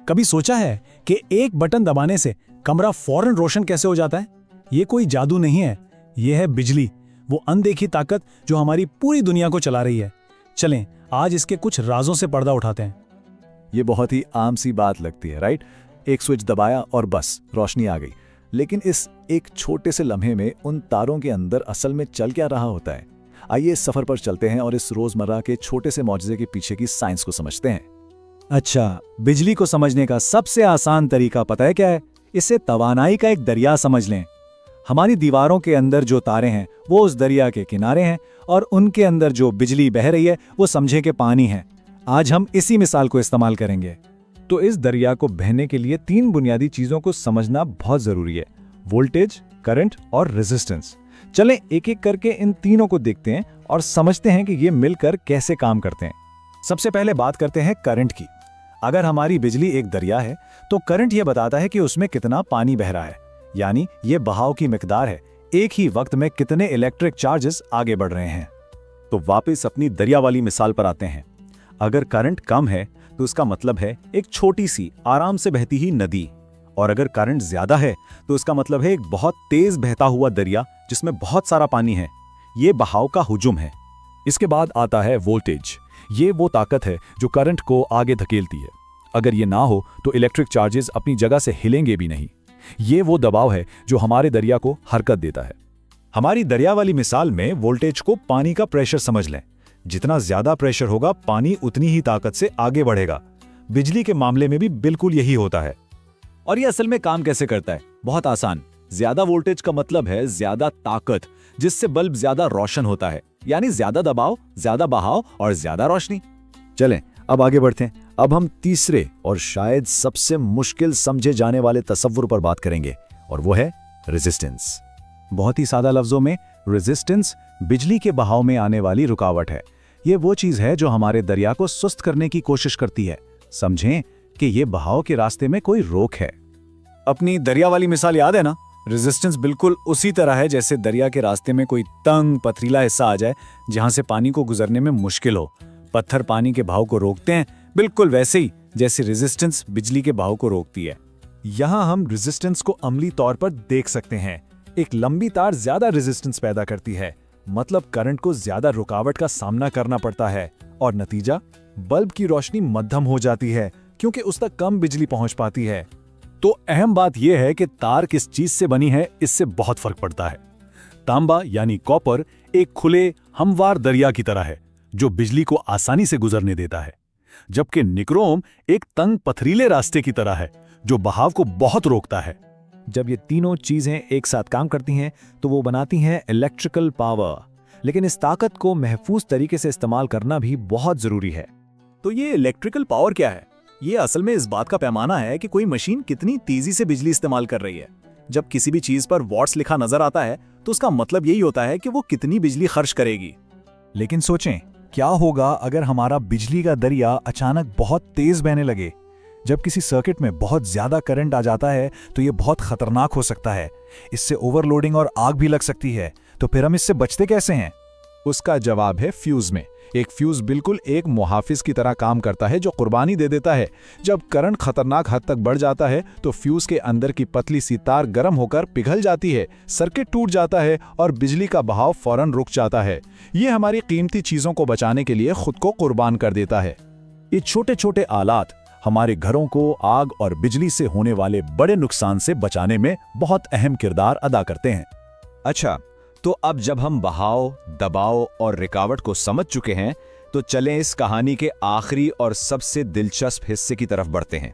कभी सोचा है कि एक बटन दबाने से कमरा फौरन रोशन कैसे हो जाता है? ये कोई जादू नहीं है, ये है बिजली, वो अनदेखी ताकत जो हमारी पूरी दुनिया को चला रही है। चलें आज इसके कुछ राजों से पर्दा उठाते हैं। ये बहुत ही आम सी बात लगती है, राइट? एक स्विच दबाया और बस रोशनी आ गई। लेकिन इस एक छोटे से लम्हे में उन तारों के अंदर असल में चल क्या रहा होता है? आइए इस सफर पर चलते हैं और इस रोजमर्रा के छोटे से मौजज़े के पीछे की साइंस को समझते हैं। अच्छा, बिजली को समझने का सबसे आसान तरीका पता है क्या है? इसे तवानाई का एक दरिया समझ लें। हमारी दीवारों के अंदर जो तारे हैं वो उस दरिया के किनारे हैं और उनके अंदर जो बिजली बह रही है वो समझे कि पानी है। आज हम इसी मिसाल को इस्तेमाल करेंगे। तो इस दरिया को बहने के लिए 3 बुनियादी चीजों को समझना बहुत जरूरी है: वोल्टेज, करंट और रेजिस्टेंस। चलें एक एक करके इन तीनों को देखते हैं और समझते हैं कि ये मिलकर कैसे काम करते हैं। सबसे पहले बात करते हैं करंट की। अगर हमारी बिजली एक दरिया है तो करंट ये बताता है कि उसमें कितना पानी बह रहा है, यानी ये बहाव की मिकदार है, एक ही वक्त में कितने इलेक्ट्रिक चार्जेस आगे बढ़ रहे हैं। तो वापस अपनी दरिया वाली मिसाल पर आते हैं। अगर करंट कम है तो उसका मतलब है एक छोटी सी आराम से बहती ही नदी, और अगर करंट ज्यादा है तो उसका मतलब है एक बहुत तेज बहता हुआ दरिया जिसमें बहुत सारा पानी है। ये बहाव का हुजूम है। इसके बाद आता है वोल्टेज। ये वो ताकत है जो करंट को आगे धकेलती है। अगर ये ना हो तो इलेक्ट्रिक चार्जेस अपनी जगह से हिलेंगे भी नहीं। ये वो दबाव है जो हमारे दरिया को हरकत देता है। हमारी दरिया वाली मिसाल में वोल्टेज को पानी का प्रेशर समझ लें। जितना ज्यादा प्रेशर होगा पानी उतनी ही ताकत से आगे बढ़ेगा। बिजली के मामले में भी बिल्कुल यही होता है। और ये असल में काम कैसे करता है? बहुत आसान। ज्यादा वोल्टेज का मतलब है ज्यादा ताकत, जिससे बल्ब ज्यादा रोशन होता है, यानी ज्यादा दबाव, ज्यादा बहाव और ज्यादा रोशनी। चलें अब आगे बढ़ते हैं। अब हम तीसरे और शायद सबसे मुश्किल समझे जाने वाले तस्वुर पर बात करेंगे, और वो है रेजिस्टेंस। बहुत ही सादा लफ्जों में रेजिस्टेंस बिजली के बहाव में आने वाली रुकावट है। ये वो चीज है जो हमारे दरिया को सुस्त करने की कोशिश करती है। समझें कि ये बहाव के रास्ते में कोई रोक है। अपनी दरिया वाली मिसाल याद है ना? रेजिस्टेंस बिल्कुल उसी तरह है जैसे दरिया के रास्ते में कोई तंग पथरीला हिस्सा आ जाए जहां से पानी को गुजरने में मुश्किल हो। पत्थर पानी के बहाव को रोकते हैं, बिल्कुल वैसे ही जैसे रेजिस्टेंस बिजली के बहाव को रोकती है। यहाँ हम रेजिस्टेंस को अमली तौर पर देख सकते हैं। एक लंबी तार ज्यादा रेजिस्टेंस पैदा करती है, मतलब करंट को ज्यादा रुकावट का सामना करना पड़ता है, और नतीजा बल्ब की रोशनी मध्यम हो जाती है क्योंकि उस तक कम बिजली पहुंच पाती है। तो अहम बात यह है कि तार किस चीज से बनी है, इससे बहुत फर्क पड़ता है। तांबा यानी कॉपर एक खुले हमवार दरिया की तरह है जो बिजली को आसानी से गुजरने देता है, जबकि निक्रोम एक तंग पथरीले रास्ते की तरह है जो बहाव को बहुत रोकता है। जब ये तीनों चीजें एक साथ काम करती हैं तो वो बनाती हैं इलेक्ट्रिकल पावर। लेकिन इस ताकत को महफूज तरीके से इस्तेमाल करना भी बहुत जरूरी है। तो ये इलेक्ट्रिकल पावर क्या है? ये असल में इस बात का पैमाना है कि कोई मशीन कितनी तेजी से बिजली इस्तेमाल कर रही है। जब किसी भी चीज पर वॉट्स लिखा नजर आता है तो उसका मतलब यही होता है कि वो कितनी बिजली खर्च करेगी। लेकिन सोचें, क्या होगा अगर हमारा बिजली का दरिया अचानक बहुत तेज बहने लगे? जब किसी सर्किट में बहुत ज्यादा करंट आ जाता है तो ये बहुत खतरनाक हो सकता है। इससे ओवरलोडिंग और आग भी लग सकती है। तो फिर हम इससे बचते कैसे हैं? उसका जवाब है फ्यूज में। एक फ्यूज बिल्कुल एक मुहाफिज की तरह काम करता है जो कुर्बानी दे देता है। जब करंट खतरनाक हद तक बढ़ जाता है तो फ्यूज के अंदर की पतली सी तार गर्म होकर पिघल जाती है, सर्किट टूट जाता है और बिजली का बहाव फौरन रुक जाता है। ये हमारी कीमती चीजों को बचाने के लिए खुद को कुर्बान कर देता है। ये छोटे छोटे आलात हमारे घरों को आग और बिजली से होने वाले बड़े नुकसान से बचाने में बहुत अहम किरदार अदा करते हैं। अच्छा, तो अब जब हम बहाव, दबाव और रुकावट को समझ चुके हैं तो चलें इस कहानी के आखिरी और सबसे दिलचस्प हिस्से की तरफ बढ़ते हैं,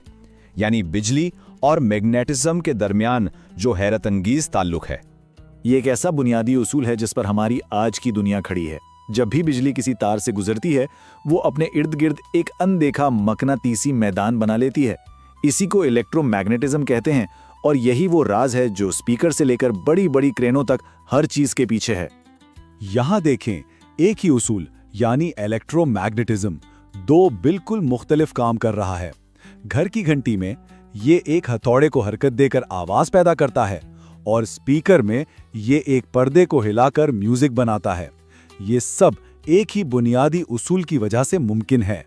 यानी बिजली और मैग्नेटिज्म के दरमियान जो हैरत अंगेज ताल्लुक है। ये एक ऐसा बुनियादी उसूल है जिस पर हमारी आज की दुनिया खड़ी है। जब भी बिजली किसी तार से गुजरती है वो अपने इर्द गिर्द एक अनदेखा मकनातीसी मैदान बना लेती है। इसी को इलेक्ट्रोमैग्नेटिज्म कहते हैं, और यही वो राज है जो स्पीकर से लेकर बड़ी बड़ी क्रेनों तक हर चीज के पीछे है। यहां देखें, एक ही उसूल यानी इलेक्ट्रोमैग्नेटिज्म दो बिल्कुल मुख्तलिफ काम कर रहा है। घर की घंटी में ये एक हथौड़े को हरकत देकर आवाज पैदा करता है और स्पीकर में ये एक पर्दे को हिलाकर म्यूजिक बनाता है। ये सब एक ही बुनियादी उसूल की वजह से मुमकिन है।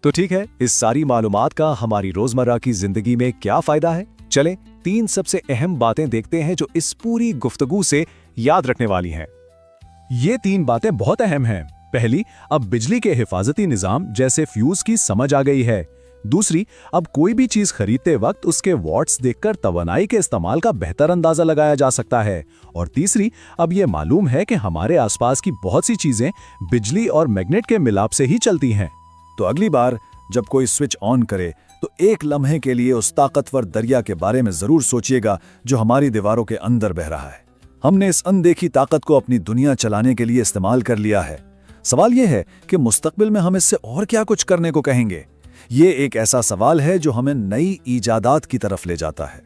तो ठीक है, इस सारी मालूमात का हमारी रोजमर्रा की जिंदगी में क्या फायदा है? चलें 3 सबसे अहम बातें देखते हैं जो इस पूरी गुफ्तगू से याद रखने वाली हैं। ये 3 बातें बहुत अहम हैं। पहली, अब बिजली के हिफाजती निजाम जैसे फ्यूज की समझ आ गई है। दूसरी, अब कोई भी चीज खरीदते वक्त उसके वॉट्स देखकर तवानाई के इस्तेमाल का बेहतर अंदाजा लगाया जा सकता है। और तीसरी, अब ये मालूम है कि हमारे आसपास की बहुत सी चीजें बिजली और मैग्नेट के मिलाप से ही चलती हैं। तो अगली बार जब कोई स्विच ऑन करे तो एक लम्हे के लिए उस ताकतवर दरिया के बारे में जरूर सोचिएगा जो हमारी दीवारों के अंदर बह रहा है। हमने इस अनदेखी ताकत को अपनी दुनिया चलाने के लिए इस्तेमाल कर लिया है। सवाल यह है कि मुस्तकबिल में हम इससे और क्या कुछ करने को कहेंगे। ये एक ऐसा सवाल है जो हमें नई ईजादात की तरफ ले जाता है।